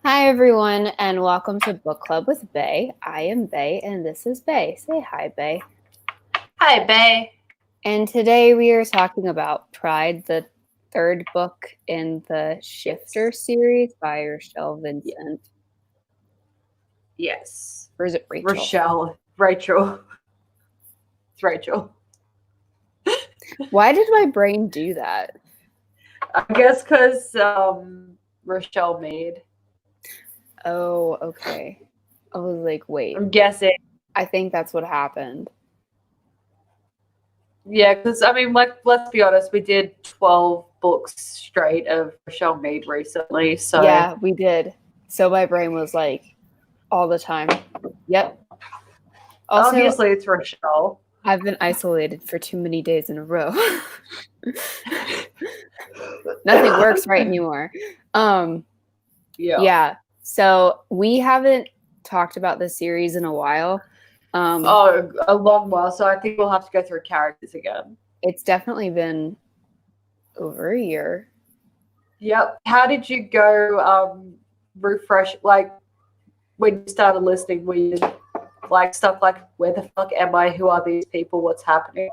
Hi, everyone, and welcome to Book Club with Bay. I am Bay, and this is Bay. Say hi, Bay. Hi, Bay. And today we are talking about Pride, the third book in the Shifter series by Rochelle Vincent. Yes. Or is it Rachel? Rachel. It's Rachel. Why did my brain do that? I guess because Rochelle made. Oh, okay. I was like, wait. I'm guessing. I think that's what happened. Yeah, because, let's be honest, we did 12 books straight of Rochelle Mead recently, so... Yeah, we did. So my brain was like, all the time. Yep. Also, obviously, it's Rochelle. I've been isolated for too many days in a row. Nothing works right anymore. Yeah. So we haven't talked about this series in a while. A long while. So I think we'll have to go through characters again. It's definitely been over a year. Yep. How did you go refresh, like, when you started listening, were you like stuff like, where the fuck am I? Who are these people? What's happening?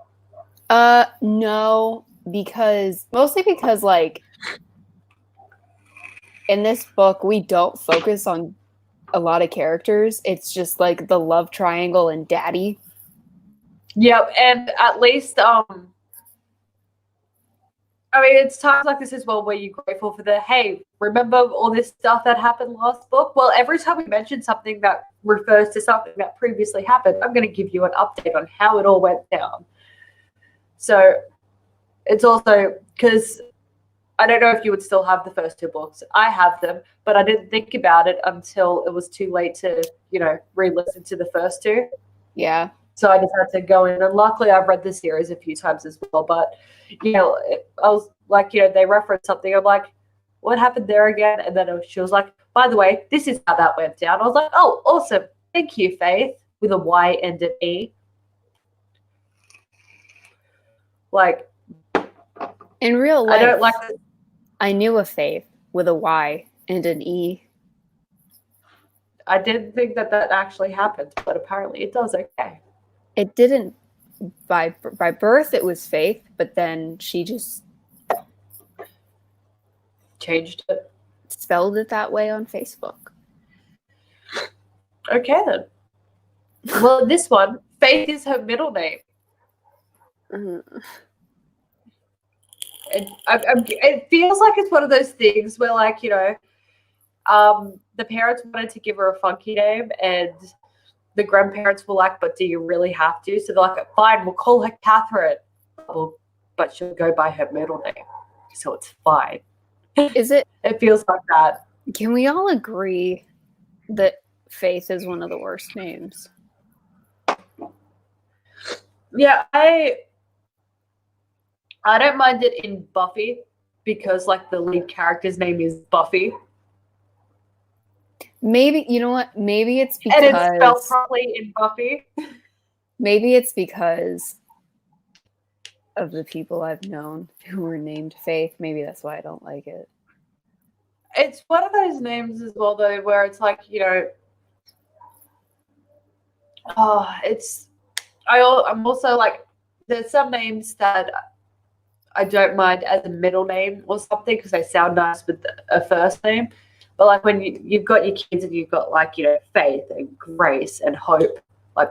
No, mostly because like in this book we don't focus on a lot of characters. It's just like the love triangle and Daddy. Yep, and at least it's times like this as well where you're grateful for the, hey, remember all this stuff that happened last book? Well, every time we mention something that refers to something that previously happened, I'm going to give you an update on how it all went down. So it's also because I don't know if you would still have the first two books. I have them, but I didn't think about it until it was too late to, re-listen to the first two. Yeah. So I just had to go in, and luckily I've read the series a few times as well. But, I was like, they referenced something. I'm like, what happened there again? And then she was like, by the way, this is how that went down. I was like, oh, awesome. Thank you, Faith, with a Y and an E. Like, in real life, I don't like this. I knew a Faith with a Y and an E. I didn't think that actually happened, but apparently it does. Okay. It didn't by birth. It was Faith, but then she just changed it, spelled it that way on Facebook. Okay then. Well, this one, Faith is her middle name. Mm-hmm. It feels like it's one of those things where, like, the parents wanted to give her a funky name, and the grandparents were like, but do you really have to? So they're like, fine, we'll call her Catherine. Well, but she'll go by her middle name, so it's fine. Is it? It feels like that. Can we all agree that Faith is one of the worst names? Yeah, I don't mind it in Buffy because, like, the lead character's name is Buffy. Maybe, you know what? Maybe it's because... And it's spelled properly in Buffy. Maybe it's because of the people I've known who were named Faith. Maybe that's why I don't like it. It's one of those names as well, though, where it's like, I'm also like, there's some names that I don't mind as a middle name or something because they sound nice with a first name. But, like, when you've got your kids and you've got, like, Faith and Grace and Hope,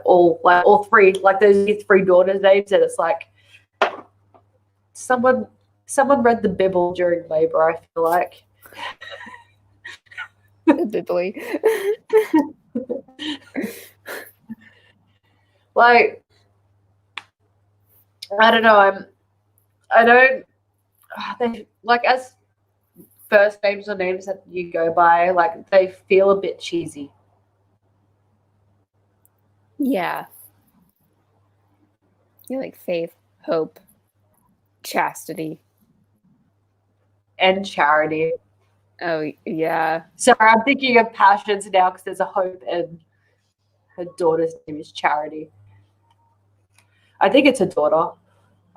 all three, like, those three daughters' names, and it's like someone read the Bible during labor, I feel like. Biblically. Like, I don't know. They, like, as first names or names that you go by, like, they feel a bit cheesy. Yeah. You're like Faith, Hope, Chastity. And Charity. Oh, yeah. Sorry, I'm thinking of Passions now because there's a Hope and her daughter's name is Charity. I think it's a daughter.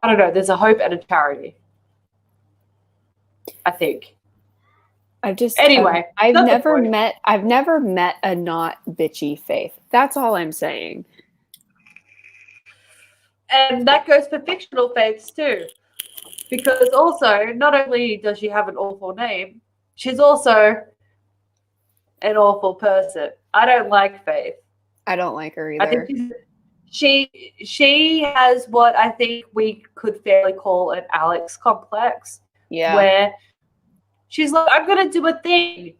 I don't know. There's a Hope and a Charity. I think. Anyway, I've not the never point. met a not bitchy Faith. That's all I'm saying. And that goes for fictional Faiths too. Because also, not only does she have an awful name, she's also an awful person. I don't like Faith. I don't like her I think either. she has what I think we could fairly call an Alex complex, Yeah. where she's like, I'm gonna do a thing,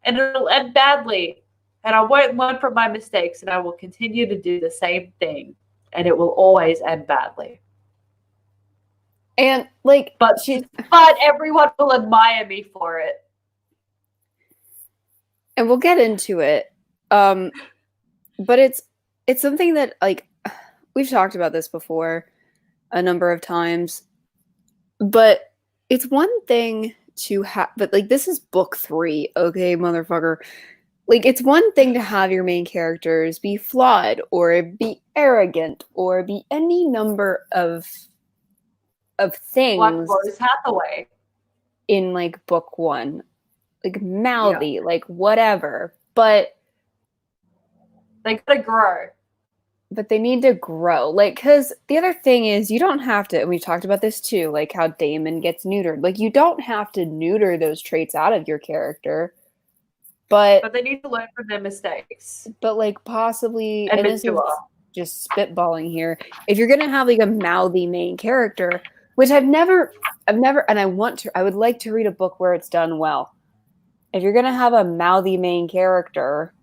and it'll end badly, and I won't learn from my mistakes, and I will continue to do the same thing, and it will always end badly. And like, But everyone will admire me for it. and we'll get into it. But it's something that, like, we've talked about this before a number of times, but it's one thing to have, but like, this is book 3, okay, motherfucker. Like, it's one thing to have your main characters be flawed or be arrogant or be any number of things, Like Rose Hathaway in like book 1, like mouthy, like whatever, but they gotta grow. But they need to grow. Like, because the other thing is, you don't have to, and we've talked about this too, like how Damon gets neutered. Like, you don't have to neuter those traits out of your character. But they need to learn from their mistakes. But like, possibly, and this is just spitballing here. If you're gonna have like a mouthy main character, which I've never, and I would like to read a book where it's done well. If you're gonna have a mouthy main character,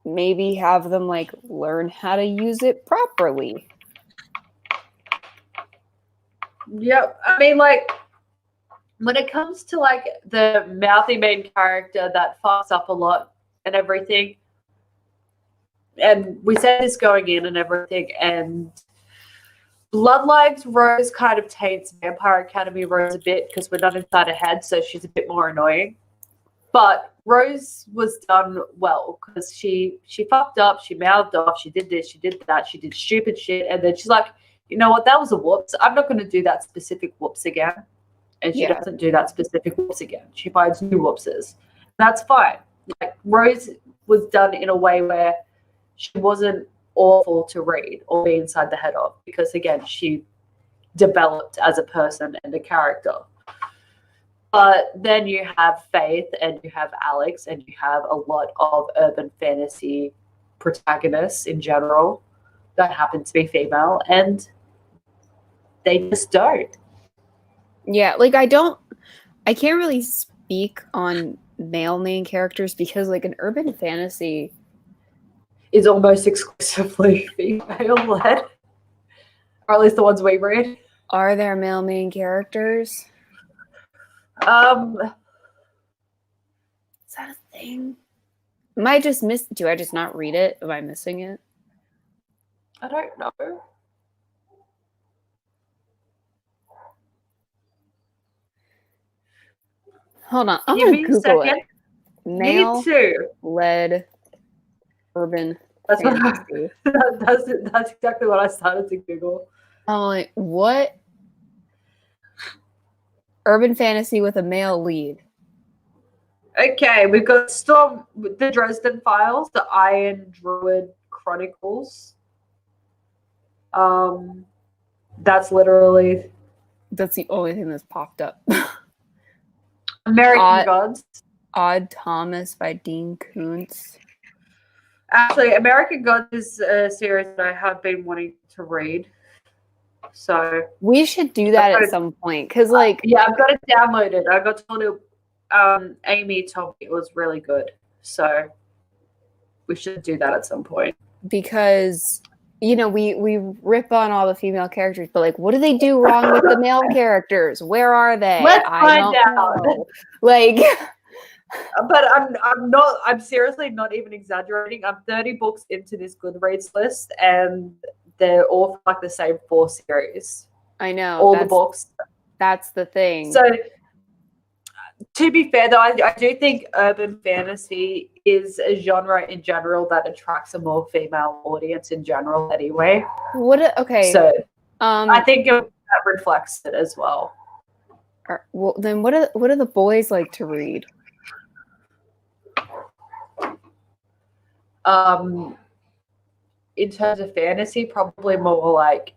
maybe have them like learn how to use it properly. Yep. I mean, like, when it comes to like the mouthy main character that fucks up a lot and everything, and we said this going in and everything, and Bloodlines Rose kind of taints Vampire Academy Rose a bit because we're not inside her head, so she's a bit more annoying. But Rose was done well because she fucked up, she mouthed off, she did this, she did that, she did stupid shit, and then she's like, you know what, that was a whoops. I'm not going to do that specific whoops again. And she doesn't do that specific whoops again. She finds new whoopses. That's fine. Like, Rose was done in a way where she wasn't awful to read or be inside the head of, because again, she developed as a person and a character. But then you have Faith and you have Alex and you have a lot of urban fantasy protagonists in general that happen to be female, and they just don't. Yeah, like, I can't really speak on male main characters because, like, an urban fantasy is almost exclusively female-led, or at least the ones we read. Are there male main characters? Is that a thing? Am I just do I just not read it? Am I missing it? I don't know. Hold on, I'm gonna Google it. Male-led urban fantasy. That's exactly what I started to Google. I'm like, what? Urban fantasy with a male lead. Okay, we've got Storm, the Dresden Files, the Iron Druid Chronicles. That's the only thing that's popped up. American Gods. Odd Thomas by Dean Koontz. Actually, American Gods is a series that I have been wanting to read. So we should do that at some point, because like I've got it downloaded. I got told it. Amy told me it was really good, so we should do that at some point. Because we rip on all the female characters, but like, what do they do wrong with the male characters? Where are they? Let's find out. Like, but I'm seriously not even exaggerating. I'm 30 books into this Goodreads list, and they're all like the same 4 series. I know. All the books. That's the thing. So, to be fair, though, I do think urban fantasy is a genre in general that attracts a more female audience in general anyway. Okay. So, I think that reflects it as well. Well, then what do the boys like to read? In terms of fantasy, probably more like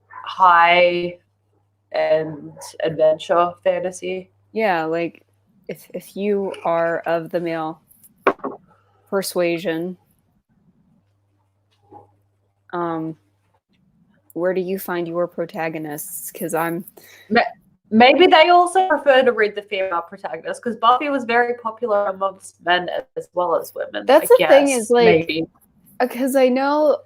high and adventure fantasy. Yeah, like if you are of the male persuasion, where do you find your protagonists? Because maybe they also prefer to read the female protagonist, because Buffy was very popular amongst men as well as women. That's I the guess, thing is like, maybe. Because I know,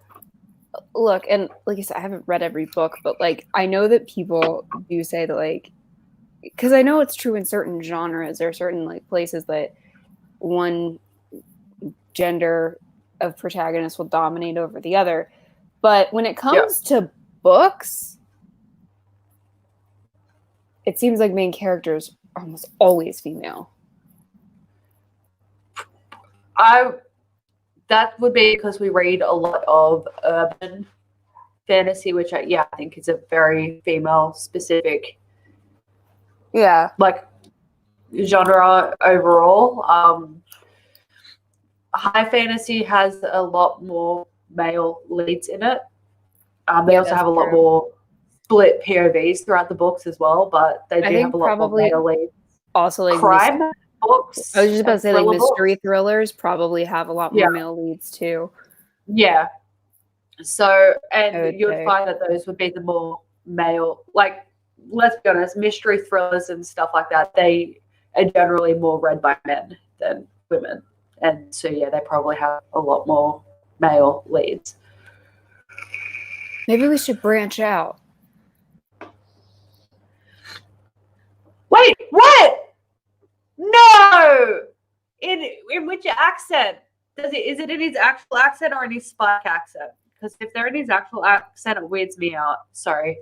look, and like I said, I haven't read every book, but like I know that people do say that, like, because I know it's true in certain genres. There are certain like places that one gender of protagonist will dominate over the other. But when it comes to books, it seems like main characters are almost always female. That would be because we read a lot of urban fantasy, which I think is a very female specific like genre overall. High fantasy has a lot more male leads in it. They also have a lot more split POVs throughout the books as well, but they do have a lot more male leads. Also, like crime books. I was just about to say, like mystery thrillers probably have a lot more male leads too. Yeah. So, and you would find that those would be the more male, like, let's be honest, mystery thrillers and stuff like that, they are generally more read by men than women. And so, yeah, they probably have a lot more male leads. Maybe we should branch out. Wait, what? No! In which accent? Is it in his actual accent or in his Spike accent? Because if they're in his actual accent, it weirds me out. Sorry.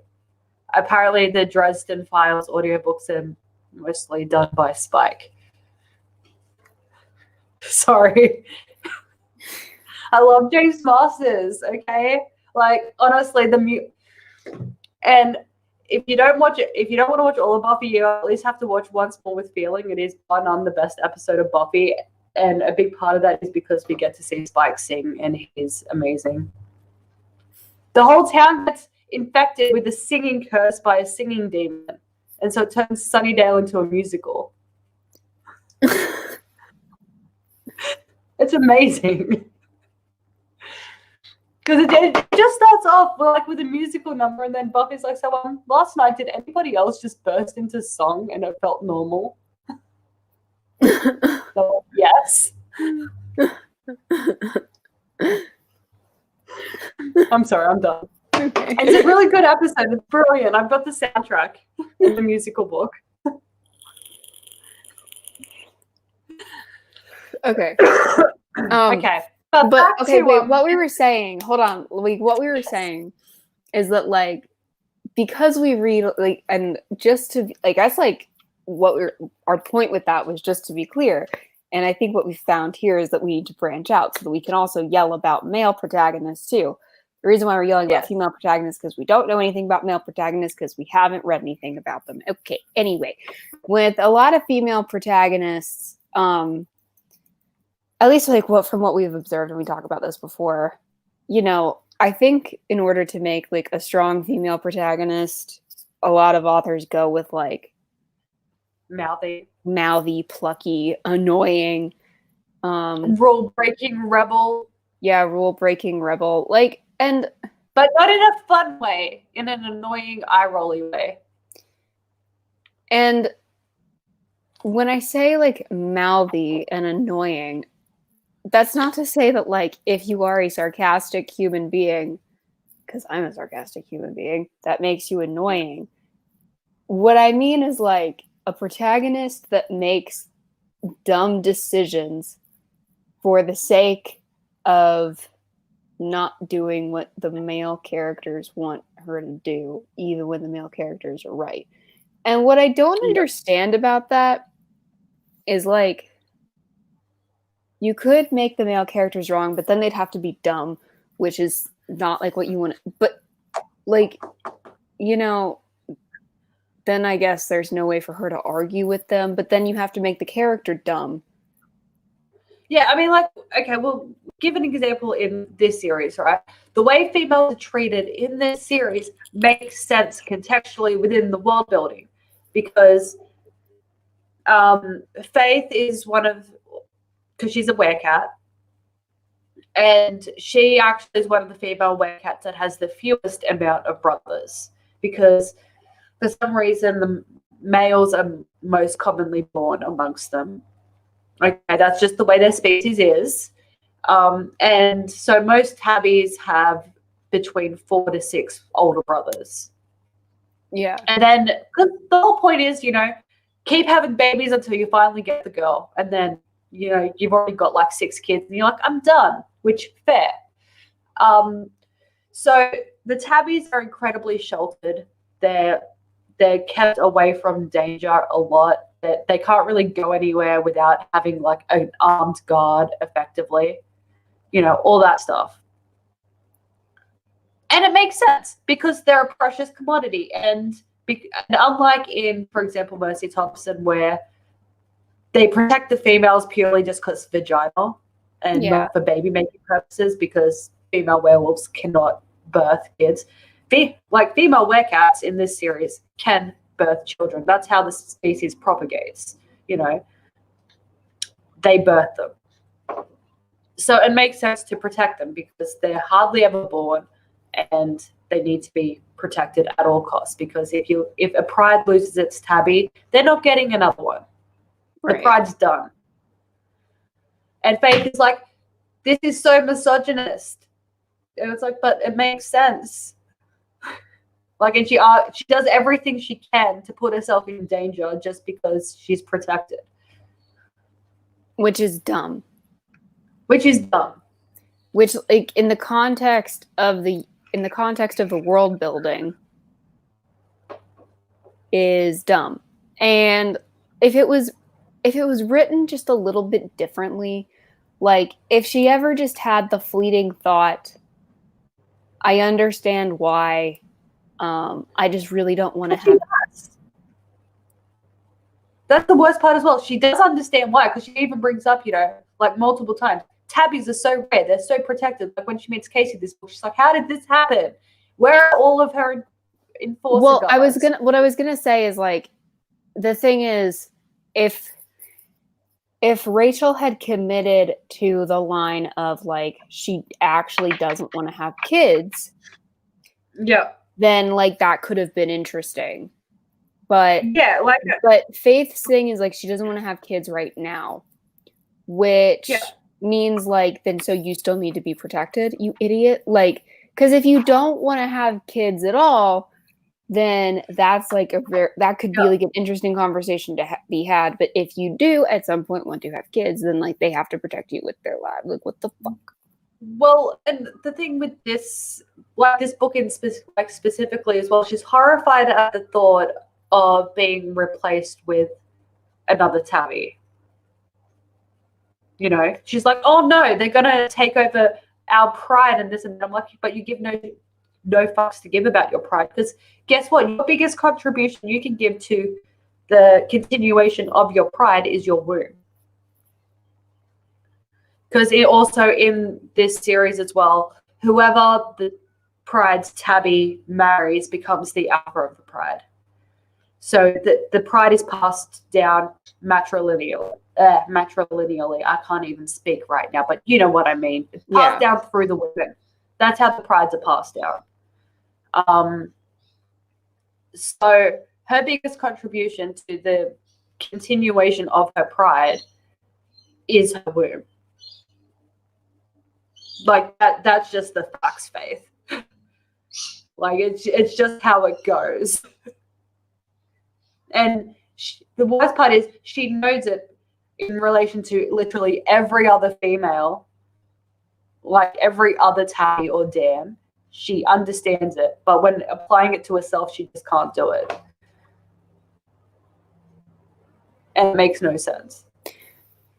Apparently, the Dresden Files audiobooks are mostly done by Spike. Sorry. I love James Masters, okay? Like, honestly, and if you don't want to watch all of Buffy, you at least have to watch Once More with Feeling. It is bar none the best episode of Buffy, and a big part of that is because we get to see Spike sing, and he's amazing. The whole town gets infected with a singing curse by a singing demon, and so it turns Sunnydale into a musical. It's amazing. Because it just starts off like with a musical number, and then Buffy's like, "So last night, did anybody else just burst into song and it felt normal?" So, yes. I'm sorry, I'm done. Okay. It's a really good episode. It's brilliant. I've got the soundtrack in the musical book. Okay. Okay. But okay, wait, what we were saying, hold on. Like, what we were saying is that, like, because we read, like, and just to, like, that's like our point with that was just to be clear. And I think what we found here is that we need to branch out so that we can also yell about male protagonists too. The reason why we're yelling about female protagonists is because we don't know anything about male protagonists because we haven't read anything about them. Okay, anyway, with a lot of female protagonists, at least like from what we've observed, and we talked about this before, you know, I think in order to make like a strong female protagonist, a lot of authors go with like mouthy, plucky, annoying, rule-breaking rebel. Yeah, rule-breaking rebel. Like, but not in a fun way, in an annoying, eye-rolly way. And when I say like mouthy and annoying, that's not to say that, like, if you are a sarcastic human being, because I'm a sarcastic human being, that makes you annoying. What I mean is, like, a protagonist that makes dumb decisions for the sake of not doing what the male characters want her to do, even when the male characters are right. And what I don't understand about that is, like, you could make the male characters wrong, but then they'd have to be dumb, which is not like what you want. But, like, you know, then I guess there's no way for her to argue with them, but then you have to make the character dumb. Yeah, I mean, like, okay, well, give an example in this series, right? The way females are treated in this series makes sense contextually within the world building, because Faith is one of, because she's a werecat, and she actually is one of the female werecats that has the fewest amount of brothers, because for some reason the males are most commonly born amongst them. Okay, that's just the way their species is. And so most tabbies have between 4 to 6 older brothers. Yeah. And then, because the whole point is, keep having babies until you finally get the girl. And then, you've already got like 6 kids and you're like, I'm done, which fair. So the tabbies are incredibly sheltered. They're kept away from danger a lot. They can't really go anywhere without having like an armed guard, effectively, all that stuff. And it makes sense because they're a precious commodity. And unlike in, for example, Mercy Thompson, where they protect the females purely just because vaginal and not for baby making purposes, because female werewolves cannot birth kids. Like female werecats in this series can birth children. That's how the species propagates. They birth them. So it makes sense to protect them because they're hardly ever born and they need to be protected at all costs, because if a pride loses its tabby, they're not getting another one. Right. The pride's done. And Faith is like, this is so misogynist. And it's like, but it makes sense. Like, and she does everything she can to put herself in danger just because she's protected. Which is dumb. Which, like, in the context of the world building, is dumb. And if it was written just a little bit differently, like if she ever just had the fleeting thought, I understand why. I just really don't want to have. That's the worst part as well. She does understand why, because she even brings up, like multiple times, tabbies are so rare. They're so protected. Like when she meets Casey this book, she's like, how did this happen? Where are all of her enforcer guards? What I was gonna say is, like, the thing is, if Rachel had committed to the line of, like, she actually doesn't want to have kids, then, like, that could have been interesting. But but Faith's thing is, like, she doesn't want to have kids right now, which means, like, then so you still need to be protected, you idiot. Like, because if you don't want to have kids at all, then that's like that could be like an interesting conversation to be had. But if you do at some point want to have kids, then like they have to protect you with their life. Like, what the fuck? Well, and the thing with this, like this book in specifically as well, she's horrified at the thought of being replaced with another tabby. She's like, oh no, they're gonna take over our pride and this and that. I'm like, but you give no fucks to give about your pride, because guess what? Your biggest contribution you can give to the continuation of your pride is your womb. Because it also in this series as well, whoever the pride's tabby marries becomes the alpha of the pride. So the pride is passed down matrilineally. I can't even speak right now, but you know what I mean. It's passed down through the women. That's how the prides are passed down. So her biggest contribution to the continuation of her pride is her womb. Like that's just the facts, Faith. Like it's just how it goes. And the worst part is she knows it in relation to literally every other female, like every other tabby or dam. She understands it, but when applying it to herself, she just can't do it. And it makes no sense.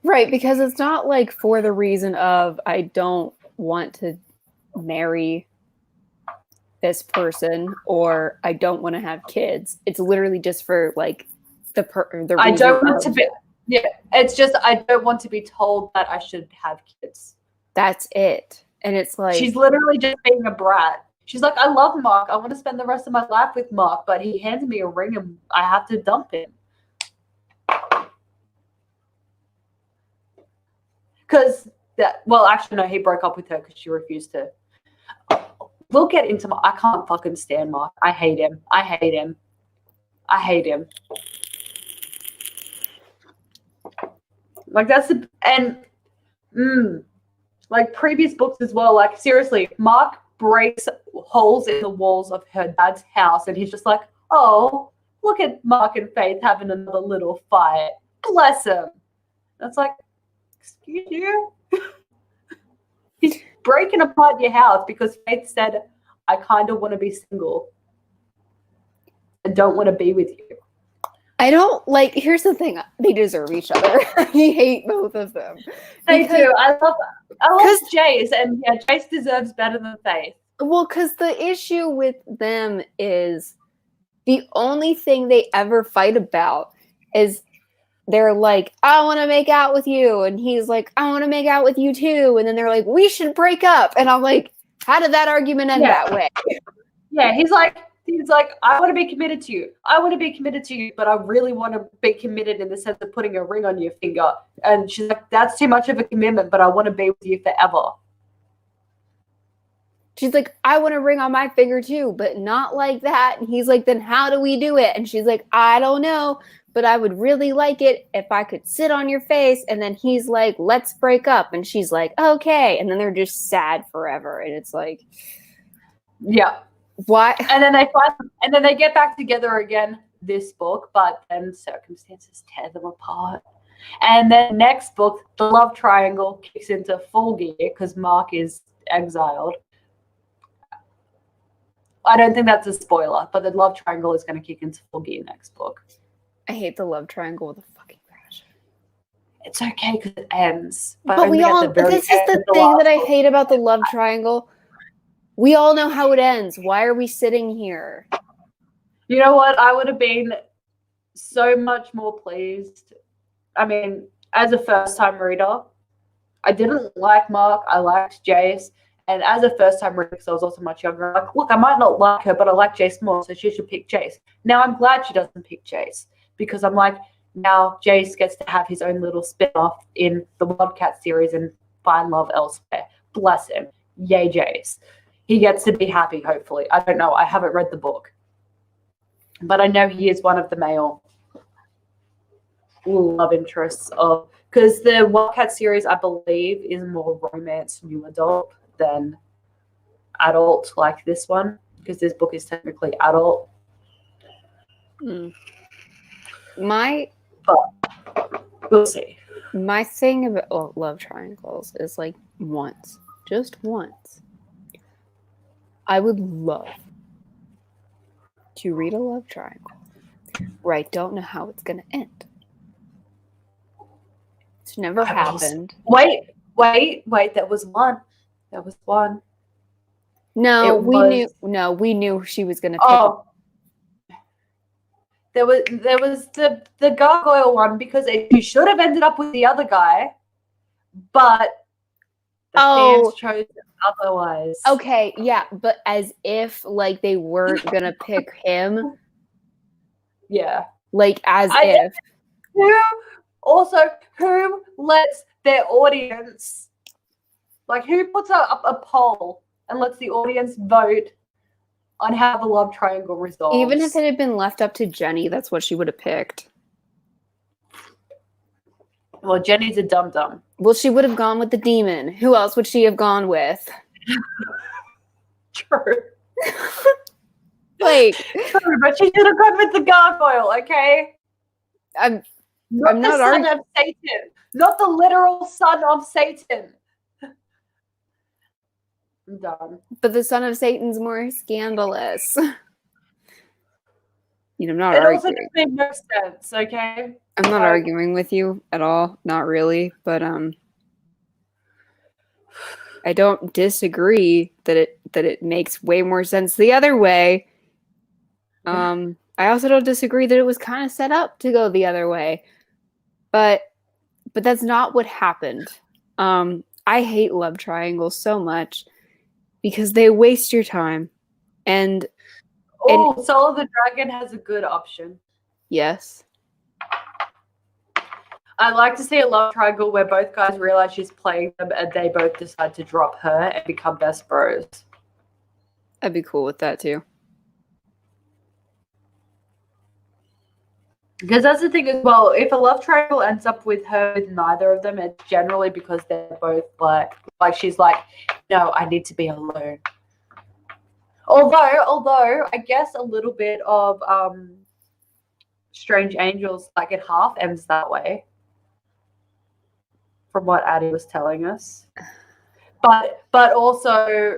Right, because it's not like for the reason of I don't want to marry this person or I don't want to have kids. It's literally just for like the I reason don't want of, to be. Yeah, it's just I don't want to be told that I should have kids. that's it. And it's like She's literally just being a brat. She's like, I love Mark. I want to spend the rest of my life with Mark, but he handed me a ring and I have to dump him. Because actually, no, he broke up with her because she refused to. We'll get into I can't fucking stand Mark. I hate him. I hate him. I hate him. Like that's the like previous books as well. Like seriously, Mark breaks holes in the walls of her dad's house, and he's just like, "Oh, look at Mark and Faith having another little fight. Bless him." That's like, excuse you. He's breaking apart your house because Faith said, "I kind of want to be single and don't want to be with you." I don't like. Here's the thing: they deserve each other. I hate both of them. They do. I love Jace, and yeah, Jace deserves better than Faith. Well, because the issue with them is the only thing they ever fight about is they're like, I want to make out with you. And he's like, I want to make out with you too. And then they're like, we should break up. And I'm like, how did that argument end that way? Yeah, he's like, I want to be committed to you. I want to be committed to you, but I really want to be committed in the sense of putting a ring on your finger. And she's like, that's too much of a commitment, but I want to be with you forever. She's like, I want a ring on my finger too, but not like that. And he's like, then how do we do it? And she's like, I don't know, but I would really like it if I could sit on your face. And then he's like, let's break up. And she's like, okay. And then they're just sad forever. And it's like, yeah. Why? And then they get back together again this book, but then circumstances tear them apart. And then next book, the love triangle kicks into full gear because Mark is exiled. I don't think that's a spoiler, but the love triangle is going to kick into full gear next book. I hate the love triangle with a fucking passion. It's okay because it ends. But we all, this is the thing that I hate about the love triangle. We all know how it ends. Why are we sitting here? You know what? I would have been so much more pleased. I mean, as a first-time reader, I didn't like Mark. I liked Jace. And as a first-time reader, because I was also much younger, I'm like, look, I might not like her, but I like Jace more, so she should pick Jace. Now I'm glad she doesn't pick Jace because I'm like, now Jace gets to have his own little spin-off in the Wildcat series and find love elsewhere. Bless him. Yay, Jace. He gets to be happy, hopefully. I don't know. I haven't read the book. But I know he is one of the male love interests of, because the Wildcat series, I believe, is more romance new adult than adult like this one, because this book is technically adult. But we'll see. My thing about love triangles is like just once, I would love to read a love triangle where I don't know how it's going to end. It's never happened. Wait. There was one. No, we knew she was going to pick up. There was the gargoyle one because she should have ended up with the other guy, but the fans chose otherwise. Okay, yeah, but as if like they weren't gonna pick him. Yeah. Like as if. Who lets their audience, like who puts up a poll and lets the audience vote on how the love triangle resolves? Even if it had been left up to Jenny, that's what she would have picked. Well, Jenny's a dum-dum. Well, she would have gone with the demon. Who else would she have gone with? True. True, but she should have gone with the gargoyle, okay? I'm not the son of Satan. Not the literal son of Satan. I'm done. But the son of Satan's more scandalous. I'm not arguing. It also arguing. makes no sense, okay? I'm not arguing with you at all. Not really. But I don't disagree that it makes way more sense the other way. I also don't disagree that it was kind of set up to go the other way. But that's not what happened. I hate love triangles so much because they waste your time. And Soul of the Dragon has a good option. yes. I like to see a love triangle where both guys realize she's playing them and they both decide to drop her and become best bros. I'd be cool with that too. Because that's the thing as well. If a love triangle ends up with her with neither of them, it's generally because they're both like she's like, no, I need to be alone. Although I guess a little bit of Strange Angels, like it half ends that way. From what Addie was telling us. But also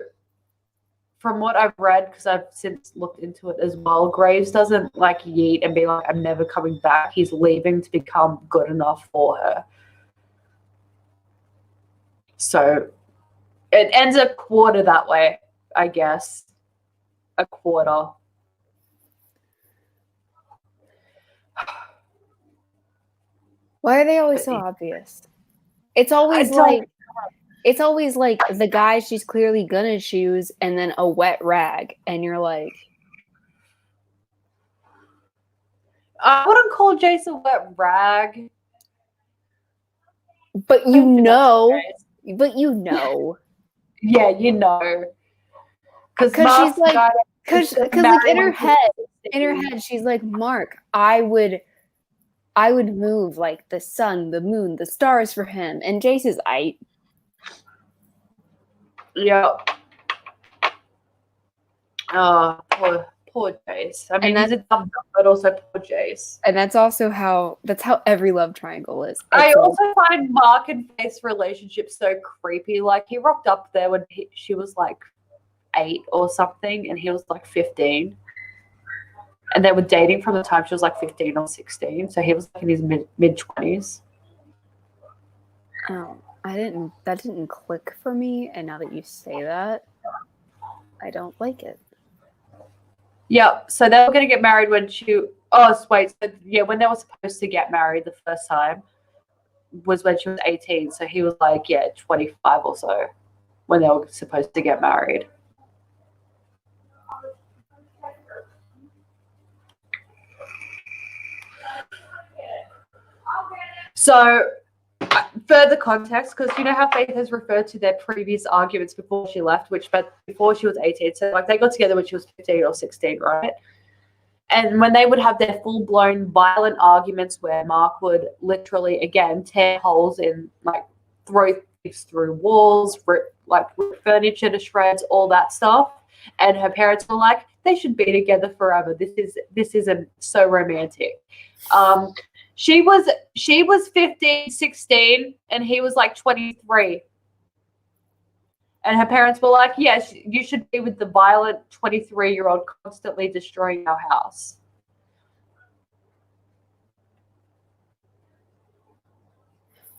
from what I've read, because I've since looked into it as well, Graves doesn't like yeet and be like, I'm never coming back. He's leaving to become good enough for her. So it ends a quarter that way, I guess. A quarter. Why are they always so obvious? It's always like the guy she's clearly gonna choose and then a wet rag, and you're like, I wouldn't call Jace a wet rag. But you know. Yeah, you know. Because she's like, because like in her head, she's like, Mark, I would move like the sun, the moon, the stars for him, and Jace is Yeah. Oh, poor Jace. I mean, he's a dumb, but also poor Jace. And that's how every love triangle is. I also find Mark and Faith's relationship so creepy. Like, he rocked up there when she was like 8 or something, and he was like 15. And they were dating from the time she was like 15 or 16. So he was like in his mid-20s. Oh, that didn't click for me. And now that you say that, I don't like it. Yeah. So they were going to get married when when they were supposed to get married the first time was when she was 18. So he was like, 25 or so when they were supposed to get married. So, further context, because you know how Faith has referred to their previous arguments before she left, but before she was 18. So, like, they got together when she was 15 or 16, right? And when they would have their full-blown violent arguments where Mark would literally, again, tear holes in, like, throw things through walls, rip furniture to shreds, all that stuff. And her parents were like, they should be together forever. This isn't so romantic. She was 15, 16, and he was like 23. And her parents were like, yes, you should be with the violent 23-year-old constantly destroying our house.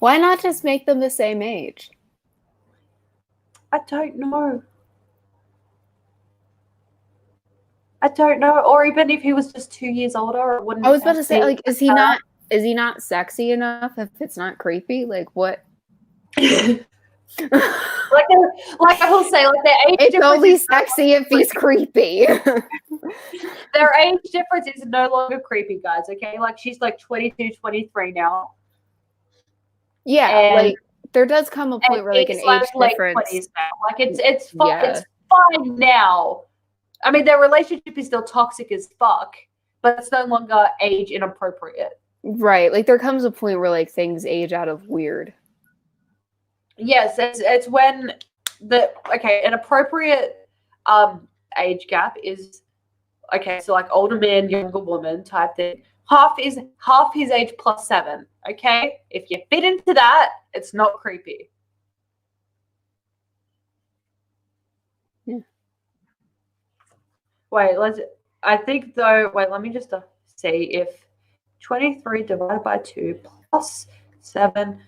Why not just make them the same age? I don't know. Or even if he was just 2 years older, it wouldn't. I was about to say, like, is he not sexy enough if it's not creepy? Like, what? like I will say, like, their age it's difference only sexy if he's creepy. Their age difference is no longer creepy, guys, okay? Like, she's like 22, 23 now. Yeah, and, like, there does come a point where, like, an age difference. 20s now. Like, it's fine. Yeah. It's fine now. I mean, their relationship is still toxic as fuck, but it's no longer age inappropriate. Right. Like, there comes a point where, like, things age out of weird. Yes, it's when an appropriate age gap is so like older man, younger woman type thing. Half his age plus 7. Okay, if you fit into that, it's not creepy. Yeah. Let me just see if 23 divided by 2 plus 7.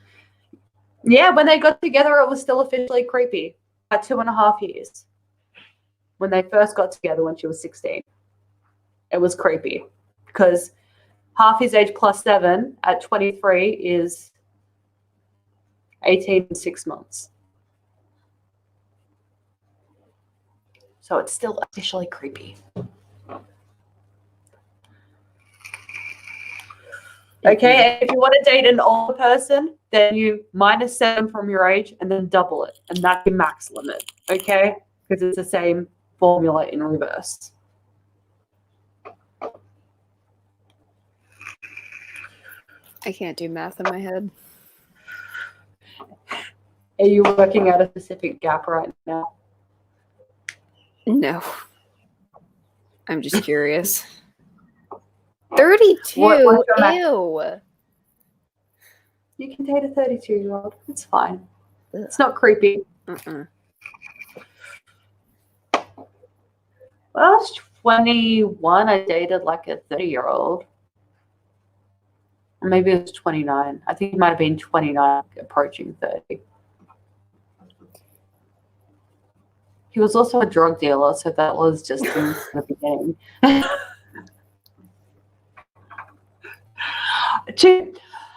Yeah, when they got together, it was still officially creepy. about 2.5 years when they first got together when she was 16. It was creepy because half his age plus 7 at 23 is 18 and 6 months. So it's still officially creepy. Okay, and if you want to date an older person, then you -7 from your age and then double it. And that's your max limit, okay? Because it's the same formula in reverse. I can't do math in my head. Are you working at a specific gap right now? No. I'm just curious. 32? What's your max? Ew. You can date a 32-year-old. It's fine. It's not creepy. Uh-uh. When I was 21, I dated like a 30-year-old. Or maybe it was 29. I think it might have been 29, approaching 30. He was also a drug dealer, so that was just in the beginning.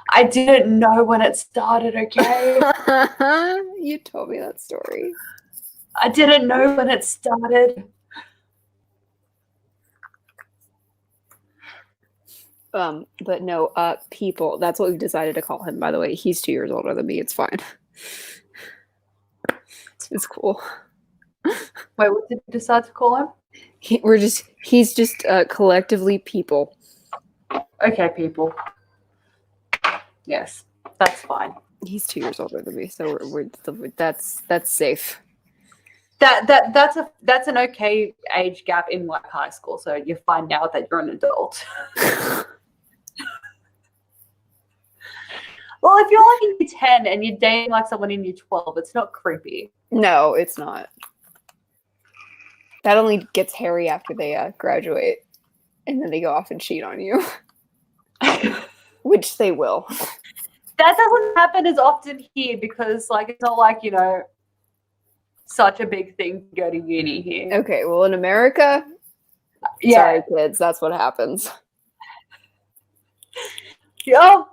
I didn't know when it started, okay? You told me that story. I didn't know when it started. But no, people. That's what we've decided to call him, by the way. He's 2 years older than me. It's fine. It's cool. Wait, what did you decide to call him? He's just collectively people. Okay, people. Yes, that's fine. He's 2 years older than me, so that's safe. That's an okay age gap in like high school. So you find out that you're an adult. Well, if you're like in year 10 and you're dating like someone in year 12, it's not creepy. No, it's not. That only gets hairy after they graduate, and then they go off and cheat on you, which they will. That doesn't happen as often here because, like, it's not like, you know, such a big thing to go to uni here. Okay, well, in America, Yeah. sorry, kids, that's what happens. Oh,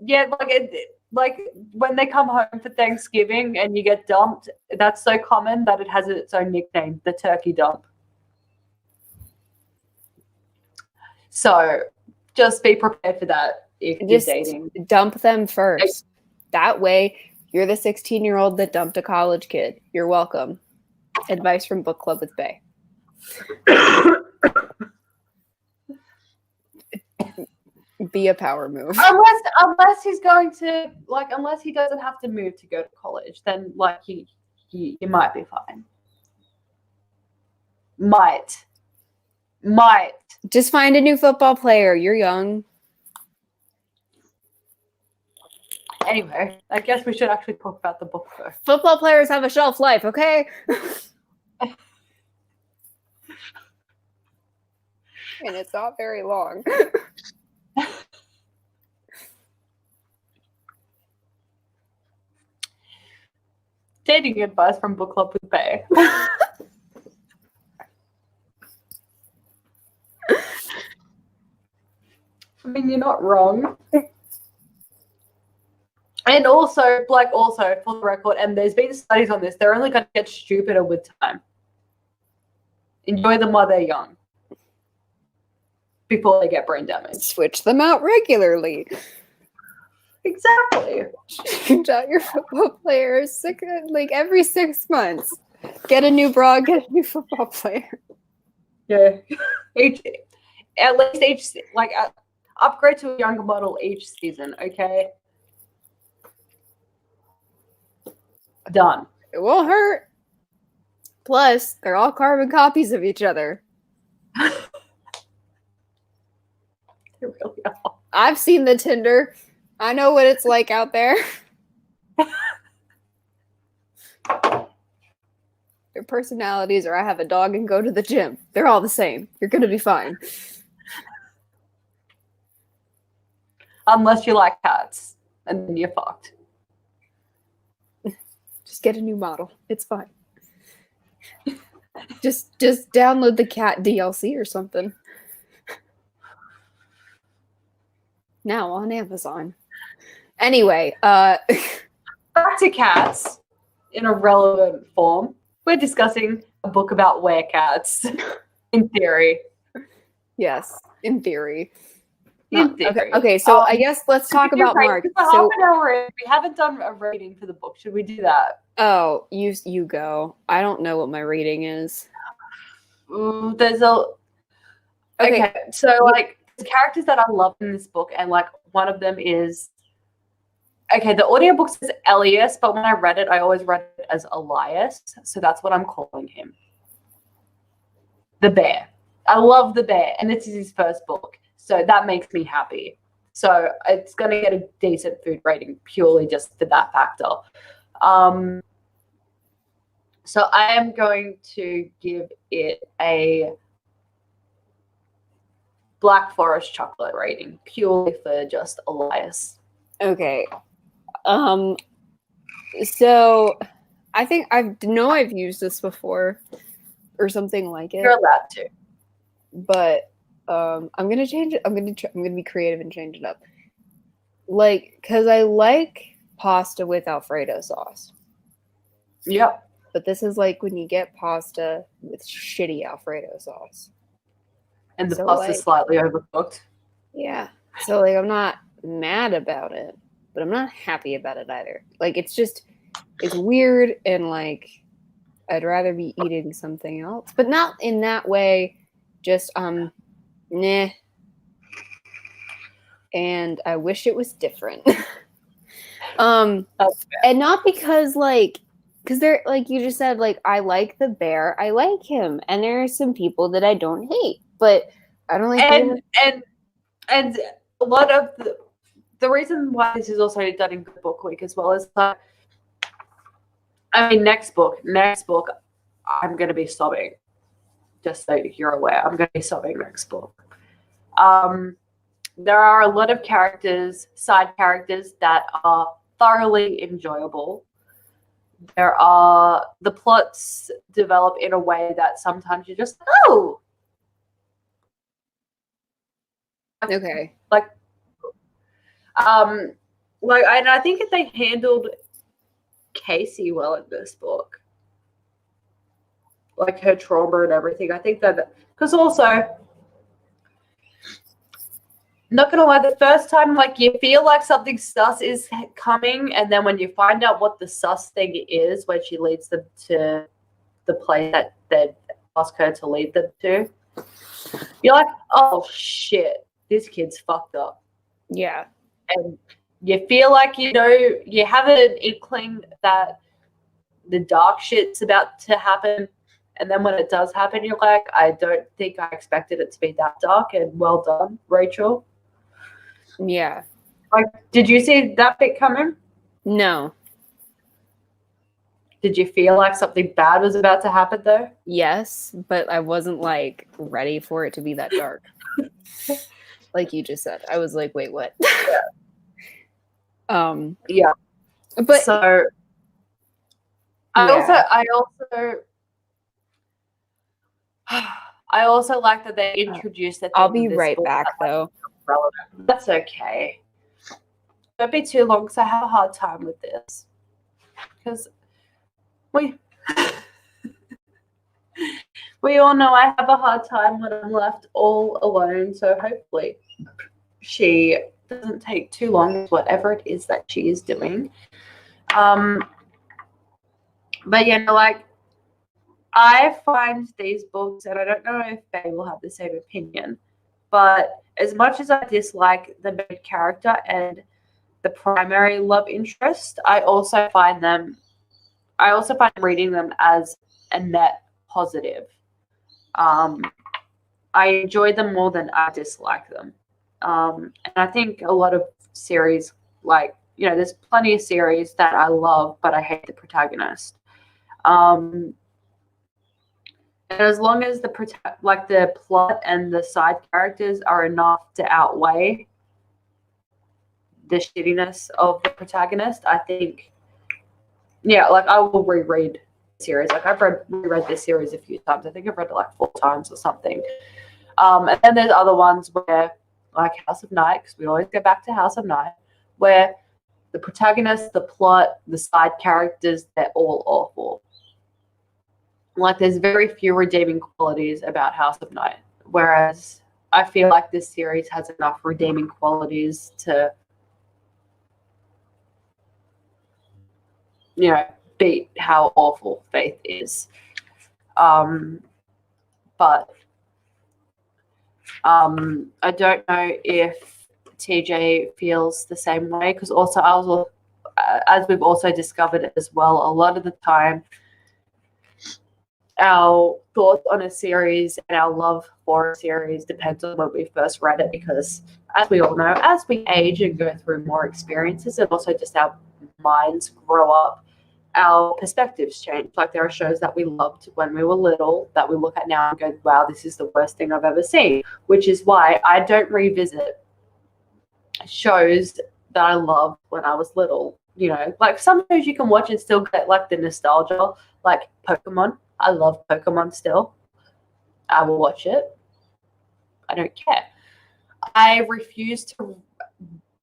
yeah, like when they come home for Thanksgiving and you get dumped, that's so common that it has its own nickname, the turkey dump. So just be prepared for that if you're dating. Dump them first. That way, you're the 16-year-old that dumped a college kid. You're welcome. Advice from Book Club with Bae. Be a power move. Unless he's going to, like, unless he doesn't have to move to go to college, then like he might be fine. Might. Just find a new football player. You're young. Anyway, I guess we should actually talk about the book first. Football players have a shelf life, okay? And it's not very long. Dating advice from Book Club with Bae. I mean, you're not wrong. And also, for the record, and there's been studies on this, they're only going to get stupider with time. Enjoy them while they're young. Before they get brain damage. Switch them out regularly. Exactly. Change out your football players like every 6 months. Get a new bra, get a new football player. Yeah. Upgrade to a younger model each season, okay? Done. It won't hurt. Plus, they're all carbon copies of each other. They really are. I've seen the Tinder. I know what it's like out there. Their personalities are I have a dog and go to the gym. They're all the same. You're going to be fine. Unless you like cats, and then you're fucked. Just get a new model. It's fine. Just download the cat DLC or something. Now on Amazon. Anyway, back to cats in a relevant form. We're discussing a book about werecats, in theory. Yes, in theory. In theory. Okay, so I guess let's talk about Mark. So, half an hour in, we haven't done a rating for the book. Should we do that? Oh, you go. I don't know what my rating is. There's a... Okay, so, like, the characters that I love in this book, and, like, one of them is... Okay, the audiobook says Elias, but when I read it, I always read it as Elias, so that's what I'm calling him. The bear. I love the bear, and this is his first book, so that makes me happy. So it's going to get a decent food rating purely just for that factor. So I am going to give it a Black Forest chocolate rating, purely for just Elias. Okay. So I think I've used this before or something like it. You're allowed to. But I'm gonna change it. I'm gonna be creative and change it up. Like, cause I like pasta with Alfredo sauce. Yep. But this is like when you get pasta with shitty Alfredo sauce. And the pasta's slightly overcooked. Yeah. So like I'm not mad about it, but I'm not happy about it either. Like it's weird and like I'd rather be eating something else. But not in that way. Just nah. And I wish it was different. And not because because they're like you just said, like I like the bear, I like him, and there are some people that I don't hate, but I don't like. And a lot of the reason why this is also done in Good Book Week as well is that I mean next book, I'm gonna be sobbing. Just so you're aware, I'm going to be sobbing next book. There are a lot of side characters that are thoroughly enjoyable. The plots develop in a way that sometimes you're just, oh! Okay. And I think that they handled Casey well in this book. Like her trauma and everything. I think that because also not gonna lie, the first time like you feel like something sus is coming, and then when you find out what the sus thing is, when she leads them to the place that they ask her to lead them to, you're like, oh shit, this kid's fucked up. Yeah. And you feel like you have an inkling that the dark shit's about to happen. And then when it does happen, you're like, I don't think I expected it to be that dark, and well done, Rachel. Yeah. Like, did you see that bit coming? No. Did you feel like something bad was about to happen though? Yes, but I wasn't like ready for it to be that dark. Like you just said. I was like, wait, what? Yeah. Yeah. But so I also like that they introduced that. I'll be right back, though. That's okay. Don't be too long, because I have a hard time with this. Because we all know I have a hard time when I'm left all alone. So hopefully she doesn't take too long with whatever it is that she is doing. But like, I find these books, and I don't know if they will have the same opinion, but as much as I dislike the main character and the primary love interest, I also find reading them as a net positive. I enjoy them more than I dislike them. And I think a lot of series, like, there's plenty of series that I love, but I hate the protagonist. And as long as the plot and the side characters are enough to outweigh the shittiness of the protagonist, I think yeah, like I will reread the series. Like I've reread this series a few times. I think I've read it like 4 times or something. And then there's other ones where, like House of Night, because we always go back to House of Night, where the protagonist, the plot, the side characters, they're all awful. Like there's very few redeeming qualities about House of Night, whereas I feel like this series has enough redeeming qualities to, you know, beat how awful Faith is. But I don't know if TJ feels the same way, because also as we've also discovered as well, a lot of the time our thoughts on a series and our love for a series depends on when we first read it, because as we all know, as we age and go through more experiences and also just our minds grow up, our perspectives change. Like there are shows that we loved when we were little that we look at now and go, wow, this is the worst thing I've ever seen, which is why I don't revisit shows that I loved when I was little. You know, like some shows you can watch and still get like the nostalgia, like Pokemon. I love Pokemon still. I will watch it. I don't care. I refuse to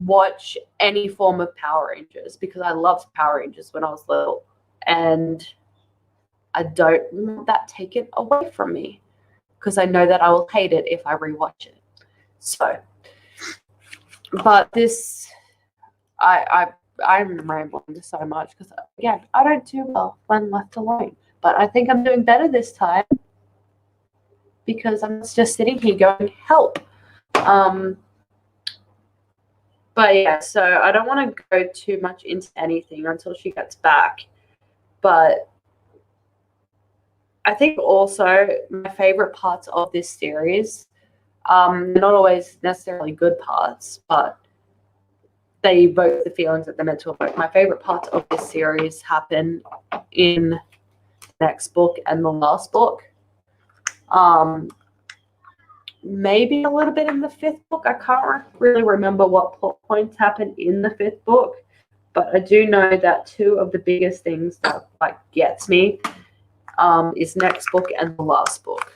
watch any form of Power Rangers because I loved Power Rangers when I was little. And I don't want that taken away from me because I know that I will hate it if I rewatch it. So, but this, I'm rambling so much because, again, I don't do well when left alone. But I think I'm doing better this time because I'm just sitting here going, help. But yeah, so I don't want to go too much into anything until she gets back. But I think also my favorite parts of this series, not always necessarily good parts, but they evoke the feelings that they're meant to evoke. My favorite parts of this series happen in the next book and the last book. Maybe a little bit in the 5th book. I can't really remember what plot points happen in the 5th book, but I do know that 2 of the biggest things that like gets me is next book and the last book.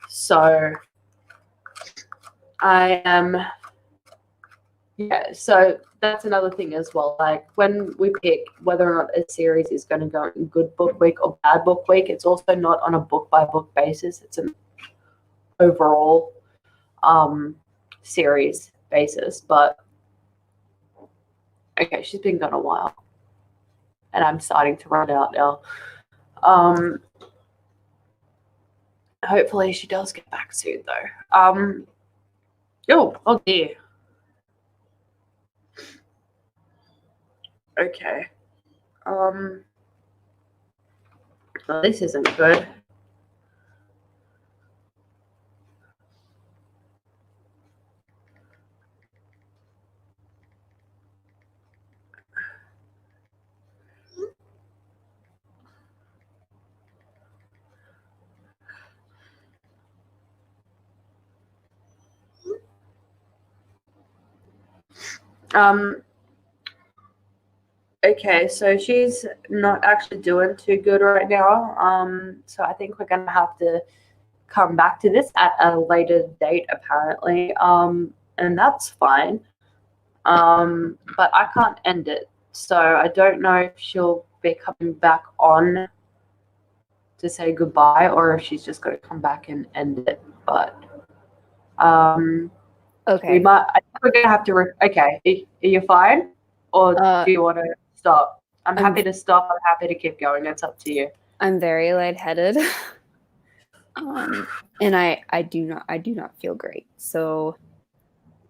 So I am, yeah, so that's another thing as well. Like when we pick whether or not a series is going to go in good book week or bad book week, it's also not on a book by book basis. It's an overall series basis. But okay, she's been gone a while, and I'm starting to run out now. Hopefully she does get back soon though. Oh dear. Okay. Well, this isn't good. Okay, so she's not actually doing too good right now. So I think we're gonna have to come back to this at a later date, apparently. And that's fine. But I can't end it, so I don't know if she'll be coming back on to say goodbye or if she's just gonna come back and end it. But Okay. we might. I think we're gonna have to. Okay, are you fine, or do you want to stop? I'm happy to stop. I'm happy to keep going. It's up to you. I'm very lightheaded. And I do not feel great. So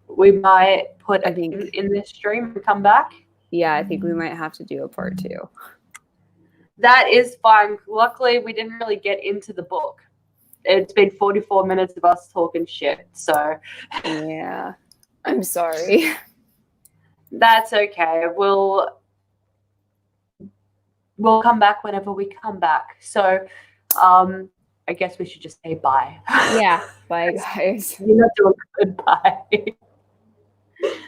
we might put I think in this stream and come back. Yeah, I think we might have to do a part 2. That is fine. Luckily, we didn't really get into the book. It's been 44 minutes of us talking shit. So yeah, I'm sorry. That's okay. We'll come back whenever we come back. So I guess we should just say bye. Yeah, bye guys. You're not doing goodbye.